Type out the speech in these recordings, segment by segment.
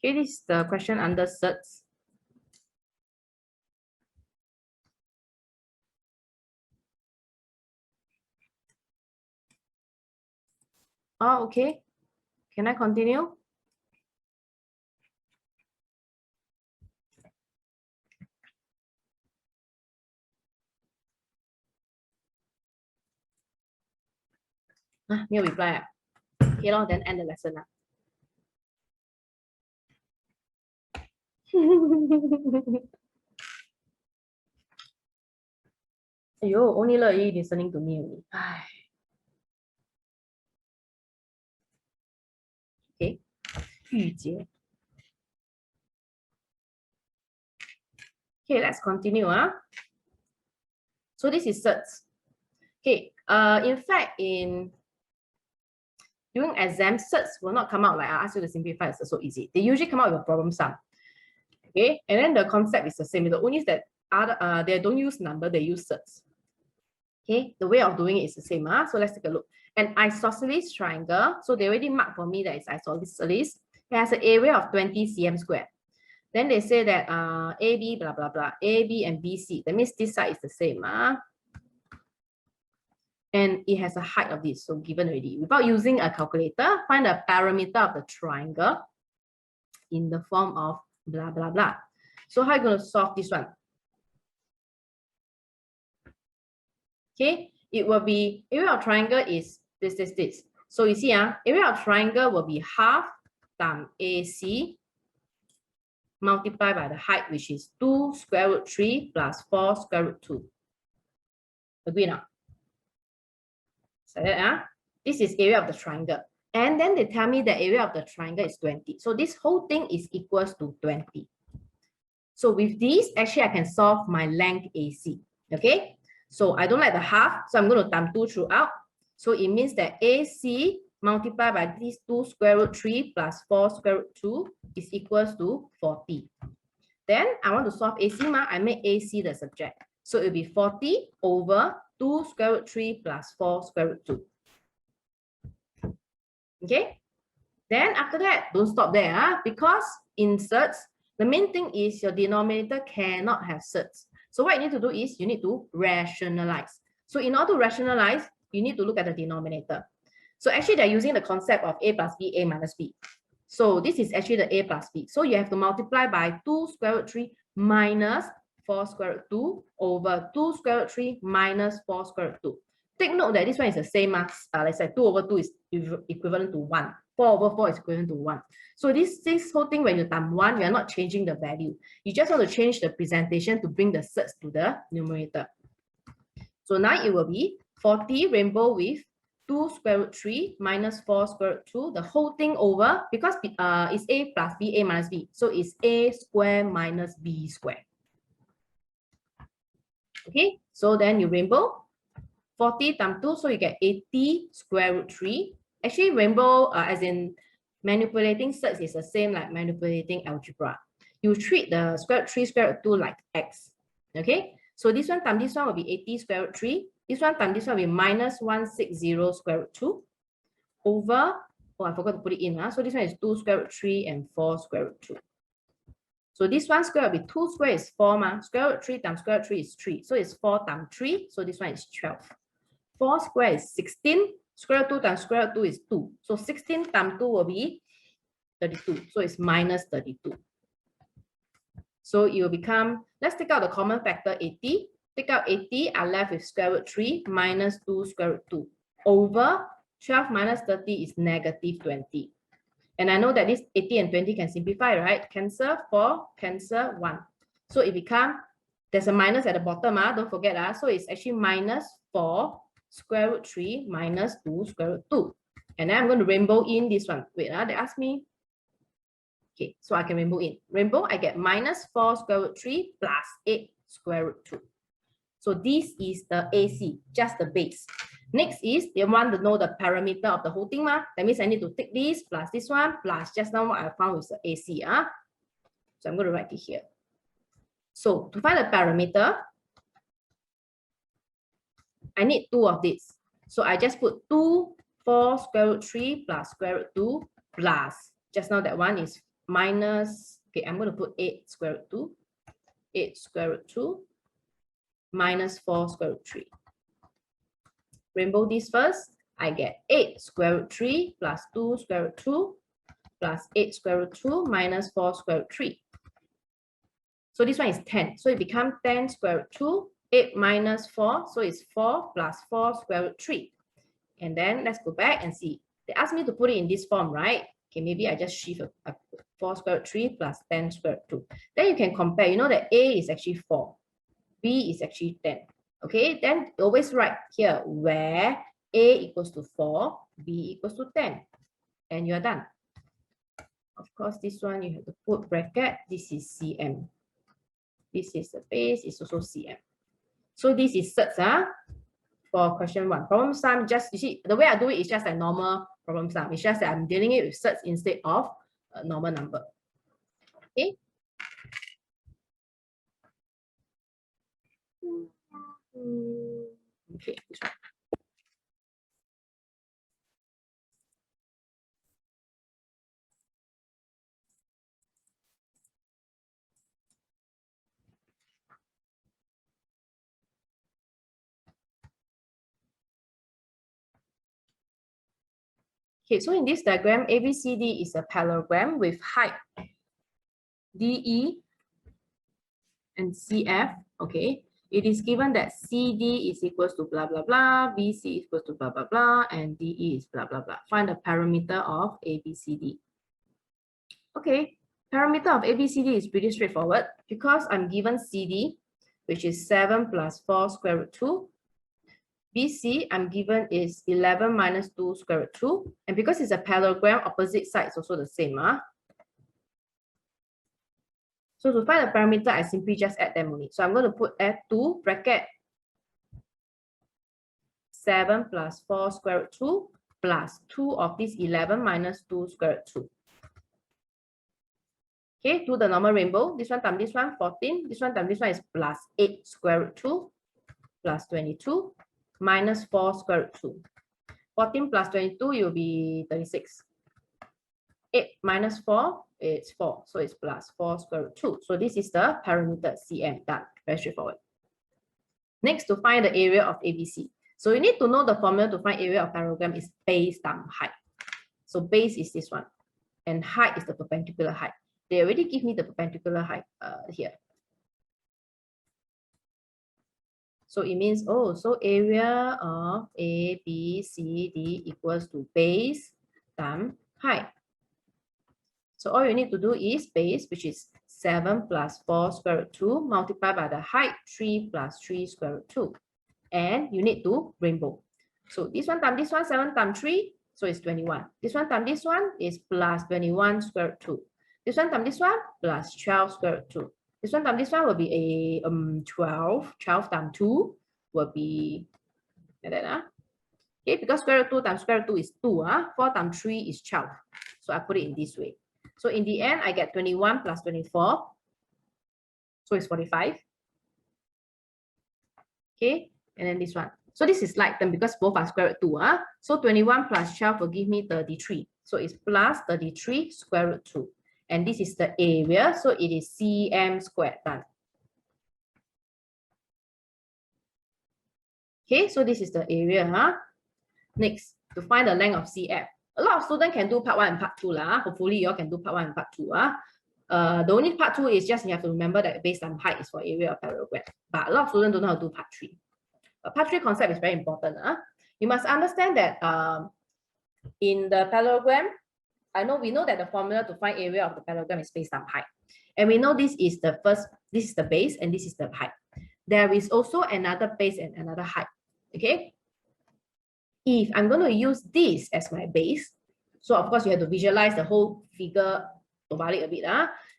Okay, this is the question under Surds. Oh, okay. Can I continue? Ah, 没有 reply 啊。Okay 咯 then end the lesson 啦。Ayo, only Yi listening to me only. Ai. Okay, 御姐. Okay, let's continue. So this is Surds. Okay, in fact, during exam, Surds will not come out like I ask you to simplify, it's so easy. They usually come out with a problem sum. Okay, and then the concept is the same. The only is that they don't use number, they use Surds. Okay, the way of doing it is the same. So let's take a look. An isosceles triangle. So they already marked for me that it's isosceles. It has an area of 20 cm squared. Then they say that AB blah blah blah, AB and BC. That means this side is the same. And it has a height of this, so given already. Without using a calculator, find the parameter of the triangle in the form of blah blah blah. So how are you going to solve this one? Okay, it will be area of triangle is this. So you see, area of triangle will be half times AC multiplied by the height, which is 2 square root 3 plus 4 square root 2. Agree now? So this is area of the triangle. And then they tell me the area of the triangle is 20. So this whole thing is equals to 20. So with this, actually, I can solve my length AC. Okay? So I don't like the half, so I'm going to times 2 throughout. So it means that AC multiplied by this 2 square root 3 plus 4 square root 2 is equals to 40. Then I want to solve AC, I make AC the subject. So it will be 40 over 2 square root 3 plus 4 square root 2. Okay? Then after that, don't stop there, because in Surds, the main thing is your denominator cannot have Surds. So what you need to do is you need to rationalize. So in order to rationalize, you need to look at the denominator. So actually they're using the concept of A plus B, A minus B. So this is actually the A plus B. So you have to multiply by 2 square root 3 minus 4 square root 2 over 2 square root 3 minus 4 square root 2. Take note that this one is the same as, let's say 2 over 2 is equivalent to 1. 4 over 4 is equivalent to 1. So this whole thing, when you times 1, we are not changing the value. You just want to change the presentation to bring the Surds to the numerator. So now it will be 40 rainbow with 2 square root 3 minus 4 square root 2. The whole thing over, because it's A plus B, A minus B. So it's A square minus B square. Okay, so then you rainbow 40 times 2, so you get 80 square root 3. Actually, rainbow, as in manipulating Surds, is the same like manipulating algebra. You treat the square root 3 square root 2 like x. Okay, so this one times this one will be 80 square root 3. This one times this one will be minus 160 square root 2 over, oh, I forgot to put it in. So this one is 2 square root 3 and 4 square root 2. So this one square will be 2 square is 4. Square root 3 times square root 3 is 3. So it's 4 times 3. So this one is 12. 4 square is 16. Square root 2 times square root 2 is 2. So 16 times 2 will be 32. So it's minus 32. So it will become, let's take out the common factor 80. Take out 80, I'm left with square root 3 minus 2 square root 2 over 12 minus 30 is negative 20. And I know that this 80 and 20 can simplify, right? Cancel 4, cancel 1. So it becomes, there's a minus at the bottom, don't forget. So it's actually minus 4 square root 3 minus 2 square root 2. And then I'm going to rainbow in this one. Wait, they asked me. Okay, so I can rainbow in. Rainbow, I get minus 4 square root 3 plus 8 square root 2. So this is the AC, just the base. Next is, they want to know the parameter of the whole thing. That means I need to take this plus this one plus just now what I found is the AC. So I'm going to write it here. So to find the parameter, I need 2 of this. So I just put 2, 4 square root 3 plus square root 2 plus, just now that one is minus, okay, I'm going to put 8 square root 2, 8 square root 2 minus 4 square root 3. Rainbow this first, I get 8 square root 3 plus 2 square root 2 plus 8 square root 2 minus 4 square root 3. So this one is 10. So it becomes 10 square root 2, 8 minus 4. So it's 4 plus 4 square root 3. And then let's go back and see. They asked me to put it in this form, right? Okay, maybe I just shift a 4 square root 3 plus 10 square root 2. Then you can compare. You know that A is actually 4. B is actually 10. Okay, then always write here where A equals to 4, B equals to 10. And you're done. Of course, this one you have to put bracket. This is cm. This is the base, it's also cm. So this is Surds for question 1. Problem sum, just, you see, the way I do it is just a normal problem sum. It's just that I'm dealing it with Surds instead of a normal number. Okay. Okay, this one. Okay, so in this diagram, ABCD is a parallelogram with height DE and CF. Okay, it is given that CD is equals to blah blah blah, BC is equals to blah blah blah, and DE is blah blah blah. Find the parameter of ABCD. Okay, parameter of ABCD is pretty straightforward because I'm given CD, which is 7 plus 4 square root 2. BC I'm given is 11 minus 2 square root 2. And because it's a parallelogram, opposite side is also the same. So to find the parameter, I simply just add them only. So I'm going to put F2 bracket 7 plus 4 square root 2 plus 2 of this 11 minus 2 square root 2. Okay, do the normal rainbow. This one times this one, 14. This one times this one is plus 8 square root 2 plus 22 minus 4 square root 2. 14 plus 22, it will be 36. 8 minus 4, it's 4. So it's plus 4 square root 2. So this is the parameter CM. Done. Very straightforward. Next, to find the area of ABC. So you need to know the formula to find area of parallelogram is base times height. So base is this one. And height is the perpendicular height. They already give me the perpendicular height here. So it means, oh, so area of A, B, C, D equals to base times height. So all you need to do is base, which is 7 plus 4 square root 2 multiplied by the height 3 plus 3 square root 2. And you need to rainbow. So this one times this one, 7 times 3, so it's 21. This one times this one is plus 21 square root 2. This one times this one plus 12 square root 2. This one times this one will be a 12. 12 times 2 will be like that. Okay, because square root 2 times square root 2 is 2. 4 times 3 is 12. So I put it in this way. So in the end, I get 21 plus 24. So it's 45. Okay, and then this one. So this is like them because both are square root 2. So 21 plus 12 will give me 33. So it's plus 33 square root 2. And this is the area. So it is cm squared. Done. Okay, so this is the area. Next, to find the length of CF. A lot of students can do part 1 and part 2. Hopefully, you all can do part 1 and part 2. The only part 2 is just you have to remember that base times height is for area of parallelogram. But a lot of students don't know how to do part 3. Part 3 concept is very important. You must understand that in the parallelogram, we know that the formula to find area of the parallelogram is base times height. And we know this is the base and this is the height. There is also another base and another height. Okay? If I'm going to use this as my base, so of course you have to visualize the whole figure a bit.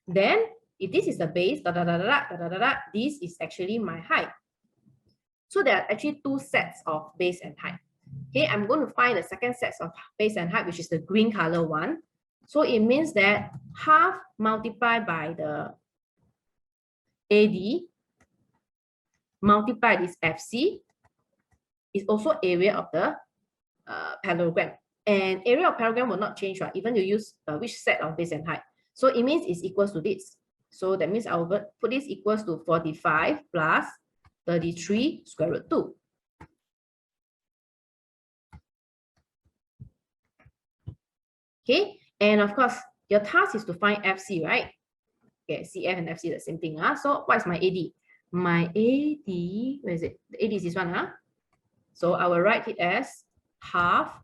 Then if this is the base, this is actually my height. So there are actually 2 sets of base and height. Okay, I'm going to find the second set of base and height, which is the green color one. So it means that half multiplied by the AD multiplied this FC is also area of the parallelogram. And area of parallelogram will not change, right? Even you use which set of base and height. So it means it's equals to this. So that means I will put this equals to 45 plus 33 square root 2. Okay, and of course, your task is to find FC, right? Okay, CF and FC, the same thing. So what is my AD? My AD, where is it? The AD is this one. So I will write it as half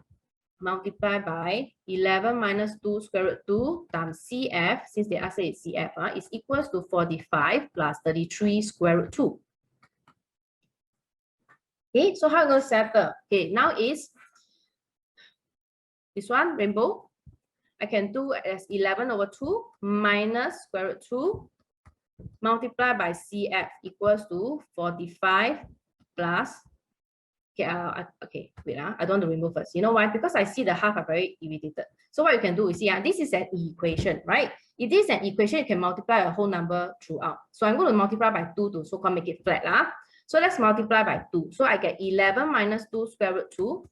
multiplied by 11 minus 2 square root 2 times CF, since they ask it's CF, is equals to 45 plus 33 square root 2. Okay, so how are you going to settle? Okay, now is this one, rainbow. I can do as 11 over 2 minus square root 2 multiplied by CF equals to 45 plus. Okay, wait, I don't want to remove first. You know why? Because I see the half are very irritated. So what you can do is, this is an equation, right? If this is an equation, you can multiply a whole number throughout. So I'm going to multiply by 2 to so-called make it flat. So let's multiply by 2. So I get 11 minus 2 square root 2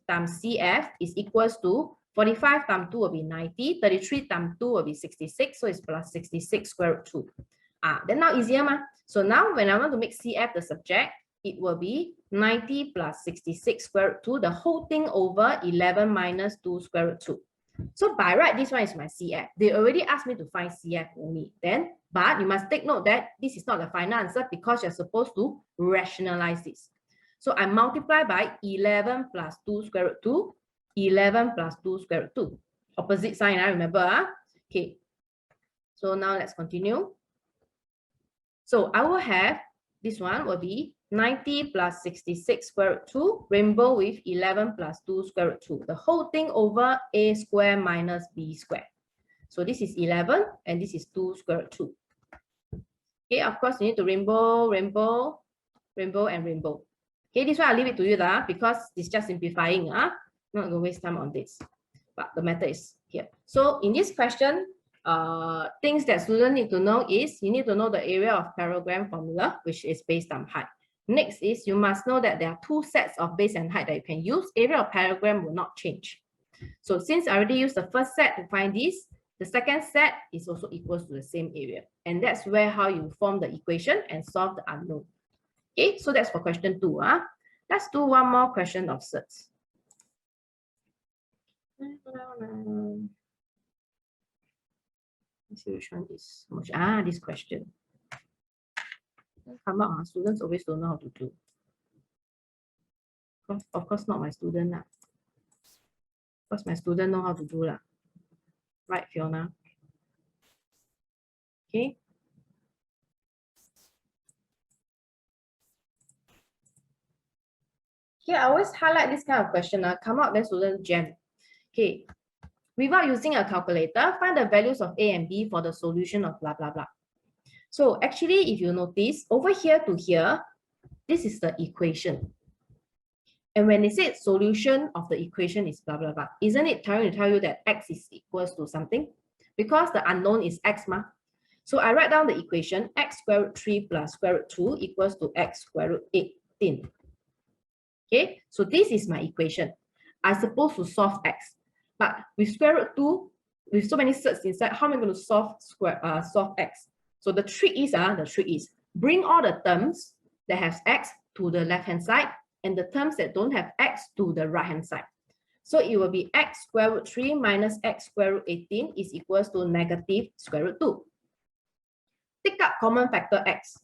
times CF is equals to 45 times 2 will be 90, 33 times 2 will be 66, so it's plus 66 square root 2. Then now easier, So now when I want to make CF the subject, it will be 90 plus 66 square root 2, the whole thing over 11 minus 2 square root 2. So by right, this one is my CF. They already asked me to find CF only. But you must take note that this is not the final answer because you're supposed to rationalize this. So I multiply by 11 plus 2 square root 2, 11 plus 2 square root 2. Opposite sign, I remember. Okay. So now let's continue. So I will have, this one will be 90 plus 66 square root 2, rainbow with 11 plus 2 square root 2. The whole thing over a square minus b square. So this is 11 and this is 2 square root 2. Okay, of course you need to rainbow, rainbow, rainbow, and rainbow. Okay, this one I'll leave it to you because it's just simplifying. Not going to waste time on this. But the method is here. So in this question, things that students need to know is you need to know the area of parallelogram formula, which is base times height. Next is you must know that there are two sets of base and height that you can use. Area of parallelogram will not change. So since I already used the first set to find this, the second set is also equals to the same area. And that's where how you form the equation and solve the unknown. Okay, so that's for question 2. Let's do one more question of Surds. Let's see which one is much. This question. Come out, students always don't know how to do. Of course, not my student. Of course, my student know how to do. Right, Fiona? Okay. Okay, I always highlight this kind of question. Come out, then student jam. Okay. Without using a calculator, find the values of A and B for the solution of blah, blah, blah. So actually, if you notice, over here to here, this is the equation. And when they say solution of the equation is blah, blah, blah, isn't it trying to tell you that x is equals to something? Because the unknown is x, So I write down the equation, x square root 3 plus square root 2 equals to x square root 18. Okay, so this is my equation. I'm supposed to solve x. But with square root 2, with so many surds inside, how am I going to solve x? So the trick is bring all the terms that have x to the left-hand side and the terms that don't have x to the right-hand side. So it will be x square root 3 minus x square root 18 is equals to negative square root 2. Take up common factor x.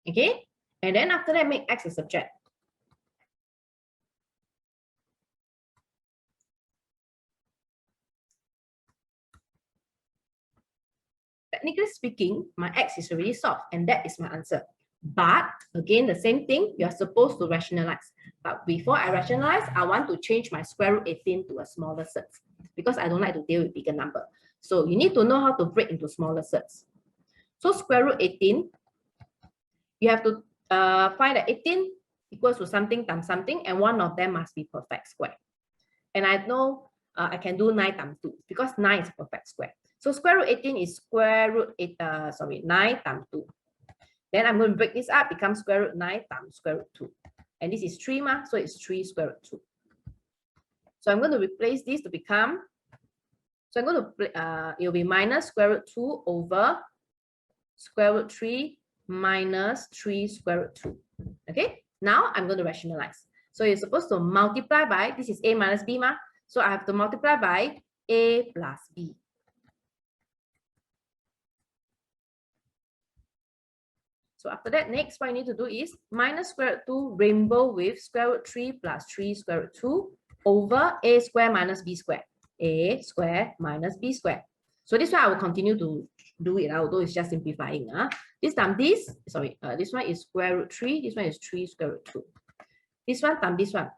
Okay, and then after that, make x a subject. Technically speaking, my x is already solved, and that is my answer. But again, the same thing, you're supposed to rationalize. But before I rationalize, I want to change my square root 18 to a smaller set because I don't like to deal with bigger number. So you need to know how to break into smaller sets. So square root 18, you have to find that 18 equals to something times something, and one of them must be perfect square. And I know I can do 9 times 2 because 9 is perfect square. So square root 18 is square root 9 times 2. Then I'm going to break this up, becomes square root 9 times square root 2. And this is 3, so it's 3 square root 2. So I'm going to replace this to become, so I'm going to, it'll be minus square root 2 over square root 3 minus 3 square root 2. Okay, now I'm going to rationalize. So you're supposed to multiply by, this is a minus b, ma. So I have to multiply by a plus b. So after that, next, what you need to do is minus square root 2 rainbow with square root 3 plus 3 square root 2 over a square minus b square. A square minus b square. So this one I will continue to do it, although it's just simplifying. This time this, sorry, this one is square root 3, this one is 3 square root 2. This one times this one.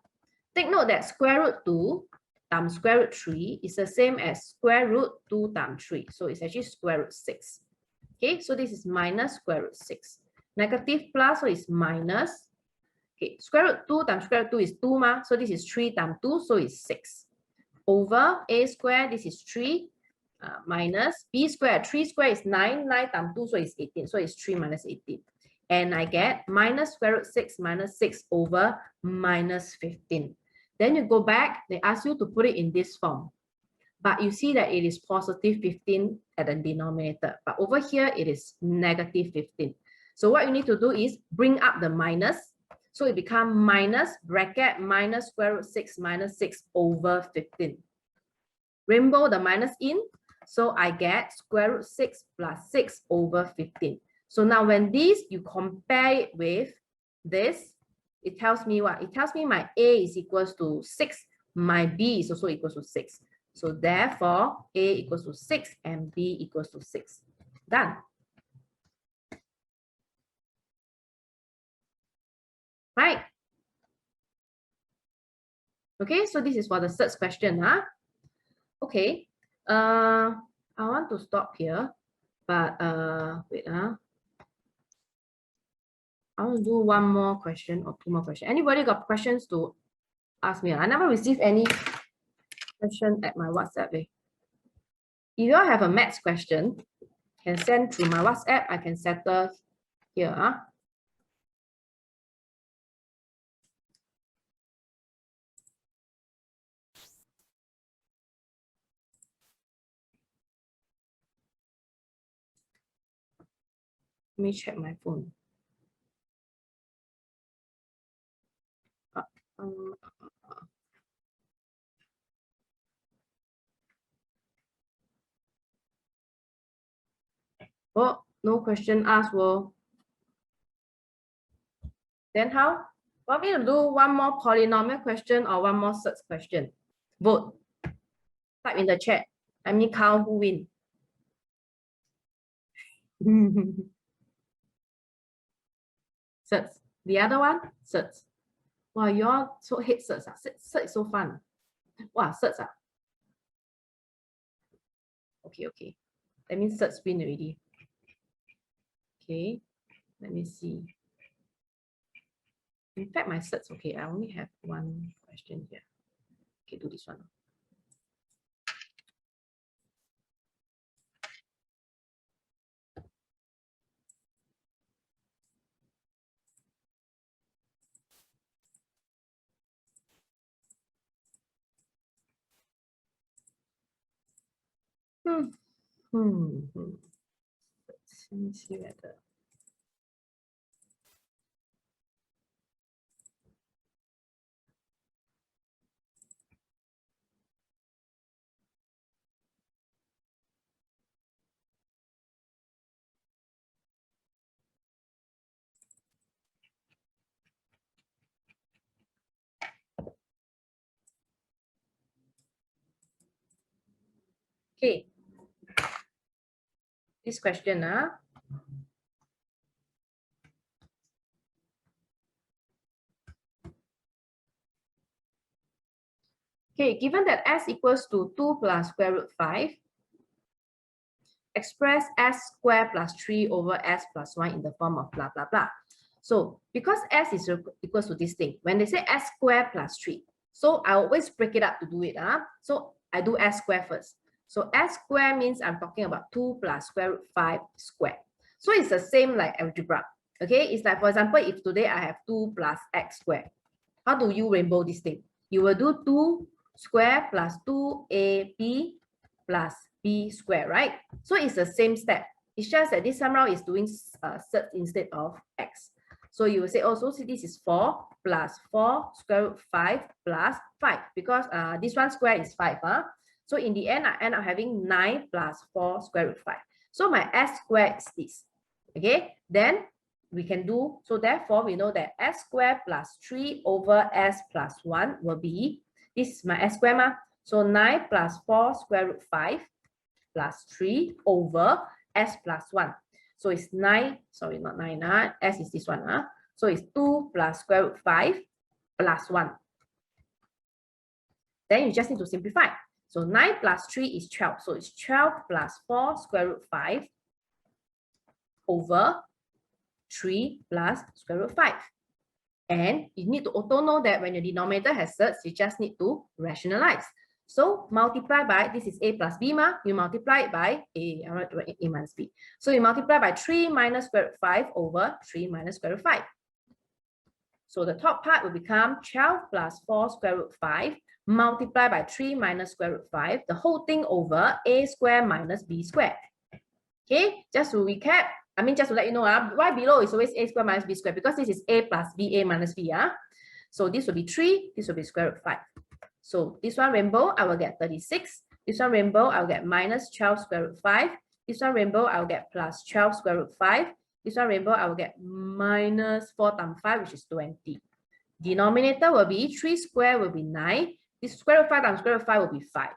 Take note that square root 2 times square root 3 is the same as square root 2 times 3. So it's actually square root 6. Okay, so this is minus square root 6. Negative plus, so it's minus. Okay, square root 2 times square root 2 is 2, ma. So this is 3 times 2, so it's 6. Over a square, this is 3, minus b square. 3 square is 9, 9 times 2, so it's 18. So it's 3 minus 18. And I get minus square root 6 minus 6 over minus 15. Then you go back, they ask you to put it in this form. But you see that it is positive 15 at the denominator. But over here, it is negative 15. So what you need to do is bring up the minus. So it becomes minus bracket minus square root 6 minus 6 over 15. Rainbow the minus in. So I get square root 6 plus 6 over 15. So now when this, you compare it with this, it tells me what? It tells me my A is equals to 6. My B is also equals to 6. So therefore, A equals to 6 and B equals to 6. Done. Right. Okay, so this is for the third question. Okay. I want to stop here, but wait. I want to do one more question or two more questions. Anybody got questions to ask me? I never received any question at my WhatsApp. If you all have a maths question, can send through my WhatsApp. I can settle here. Let me check my phone. Oh, no question asked. Well, then how? Want me to do one more polynomial question or one more Surds question? Vote. Type in the chat. Let me count who win. Surds. The other one, Surds. Wow, you all so hate Surds. Surds is so fun. Wow, Surds. Okay, okay. That means Surds win already. Okay, let me see. In fact, my Surds, okay, I only have one question here. Okay, do this one. Let me see whether. Okay. This question, Okay, given that s equals to 2 plus square root 5, express s squared plus 3 over s plus 1 in the form of blah, blah, blah. So because s is equals to this thing, when they say s squared plus 3, so I always break it up to do it. So I do s squared first. So s squared means I'm talking about 2 plus square root 5 squared. So it's the same like algebra. Okay, it's like, for example, if today I have 2 plus x squared, how do you rainbow this thing? You will do 2 square plus 2ab plus b square, right? So it's the same step. It's just that this time round is doing surds instead of x. So you will say, oh, so this is 4 plus 4 square root 5 plus 5 because this one square is 5. So in the end, I end up having 9 plus 4 square root 5. So my s squared is this. Okay, then we can do, so therefore we know that s squared plus 3 over s plus 1 will be, this is my s squared ma. So 9 plus 4 square root 5 plus 3 over s plus 1. So it's 9, sorry, not 9, s is this one. So it's 2 plus square root 5 plus 1. Then you just need to simplify. So 9 plus 3 is 12. So it's 12 plus 4 square root 5 over 3 plus square root 5. And you need to also know that when your denominator has surds, you just need to rationalize. So multiply by, this is a plus b ma, you multiply it by a, I want to write a minus b. So you multiply by 3 minus square root 5 over 3 minus square root 5. So the top part will become 12 plus 4 square root 5 multiplied by 3 minus square root 5, the whole thing over a square minus b square. Okay, just to recap, I mean, just to let you know, why below is always a square minus b square, because this is a plus b, a minus b. So this will be 3, this will be square root 5. So this one rainbow, I will get 36. This one rainbow, I will get minus 12 square root 5. This one rainbow, I will get plus 12 square root 5. This one rainbow, I will get minus 4 times 5, which is 20. Denominator will be 3 square will be 9. This square root 5 times square root 5 will be 5.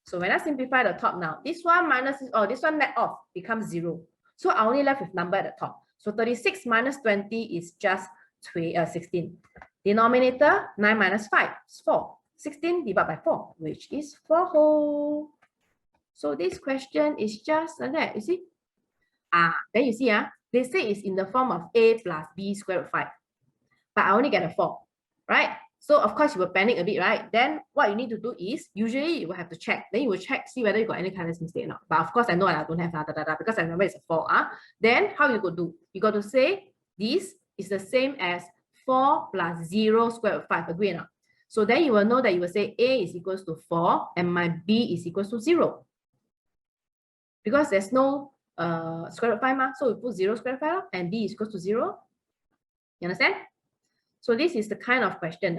So when I simplify the top now, this one minus, this one net off becomes 0. So I only left with number at the top. So 36 minus 20 is just 16. Denominator, 9 minus 5 is 4. 16 divided by 4, which is 4 whole. So this question is just like that, you see? Then you see, they say it's in the form of a plus b square root 5. But I only get a 4, right? So of course you will panic a bit, right? Then what you need to do is, usually you will have to check. Then you will check, see whether you got any careless mistake or not. But of course I know I don't have because I remember it's a 4. Then how you go do? You got to say this is the same as 4 plus 0 square root 5. Agree or not? So then you will know that you will say a is equals to 4 and my b is equals to 0. Because there's no square root 5, so we put 0 square root 5 and b is equals to 0. You understand? So this is the kind of question.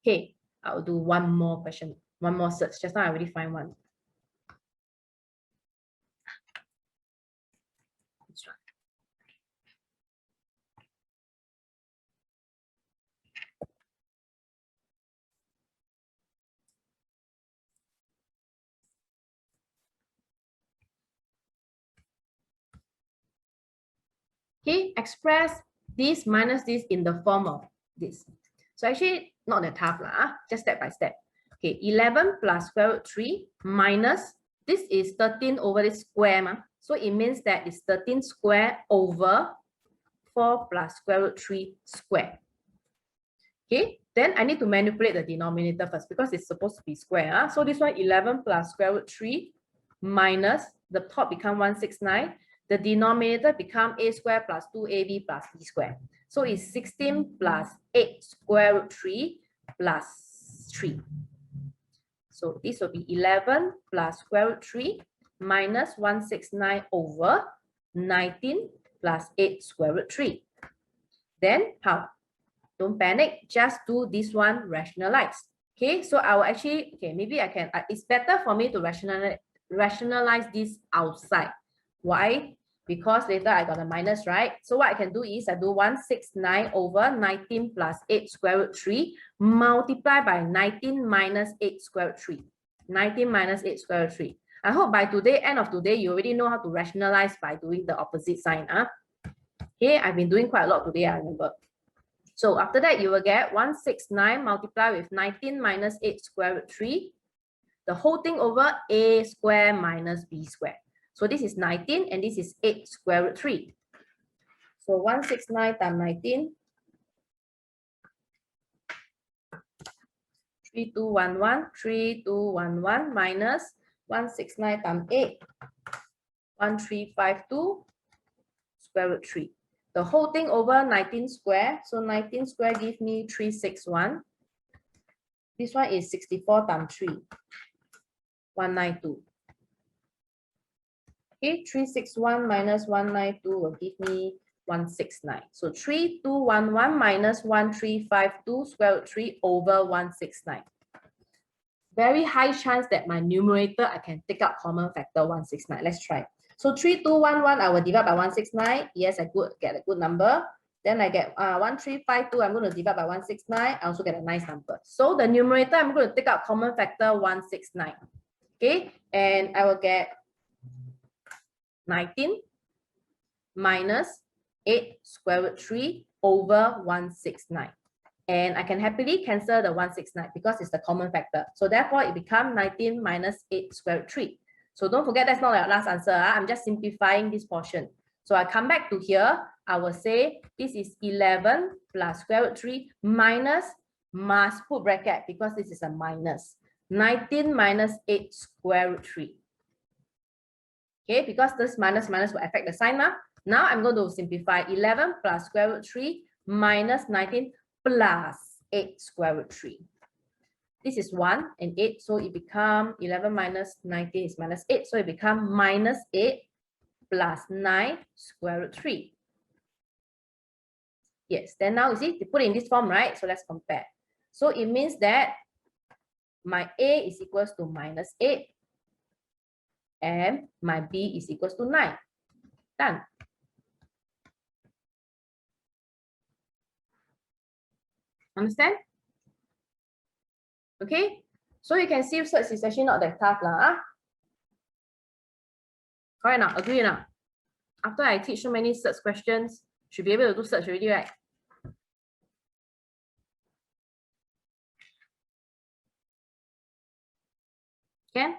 Okay, I'll do one more question, one more search. Just now I already find one. This one. Okay, express this minus this in the form of this. So actually not that tough, just step by step. Okay, 11 plus square root 3 minus, this is 13 over this square. So it means that it's 13 square over 4 plus square root 3 square. Okay, then I need to manipulate the denominator first because it's supposed to be square. So this one 11 plus square root 3 minus, the top become 169. The denominator become a square plus 2ab plus b square. So it's 16 plus 8 square root 3 plus 3. So this will be 11 plus square root 3 minus 169 over 19 plus 8 square root 3. Then how? Don't panic, just do this one, rationalize. Okay, so I will actually, okay, maybe I can, it's better for me to rationalize this outside. Why? Because later I got a minus, right? So what I can do is I do 169 over 19 plus 8 square root 3 multiply by 19 minus 8 square root 3. 19 minus 8 square root 3. I hope by today, end of today, you already know how to rationalize by doing the opposite sign. Okay, I've been doing quite a lot today, I remember. So after that, you will get 169 multiplied with 19 minus 8 square root 3. The whole thing over a square minus b square. So this is 19 and this is 8 square root 3. So 169 times 19. 3211, 3211 minus 169 times 8. 1352 square root 3. The whole thing over 19 square. So 19 square gives me 361. This one is 64 times 3, 192. Okay, 361 minus 192 will give me 169. So 3211 minus 1352 square root 3 over 169. Very high chance that my numerator, I can take out common factor 169. Let's try. So 3211, I will divide by 169. Yes, I could get a good number. Then I get 1352, I'm going to divide by 169. I also get a nice number. So the numerator, I'm going to take out common factor 169. Okay, and I will get 19 minus 8 square root 3 over 169. And I can happily cancel the 169 because it's the common factor. So therefore, it becomes 19 minus 8 square root 3. So don't forget, that's not our last answer. I'm just simplifying this portion. So I come back to here. I will say this is 11 plus square root 3 minus, must put bracket because this is a minus. 19 minus 8 square root 3. Okay, because this minus will affect the sign. Now I'm going to simplify 11 plus square root 3 minus 19 plus 8 square root 3. This is 1 and 8, so it becomes 11 minus 19 is minus 8, so it becomes minus 8 plus 9 square root 3. Yes, then now you see, they put it in this form, right? So let's compare. So it means that my A is equals to minus 8 and my B is equals to 9. Done. Understand? Okay, so you can see Surds is actually not that tough lah. Correct now? Agree now? After I teach so many Surds questions, should be able to do Surds already, right? Can?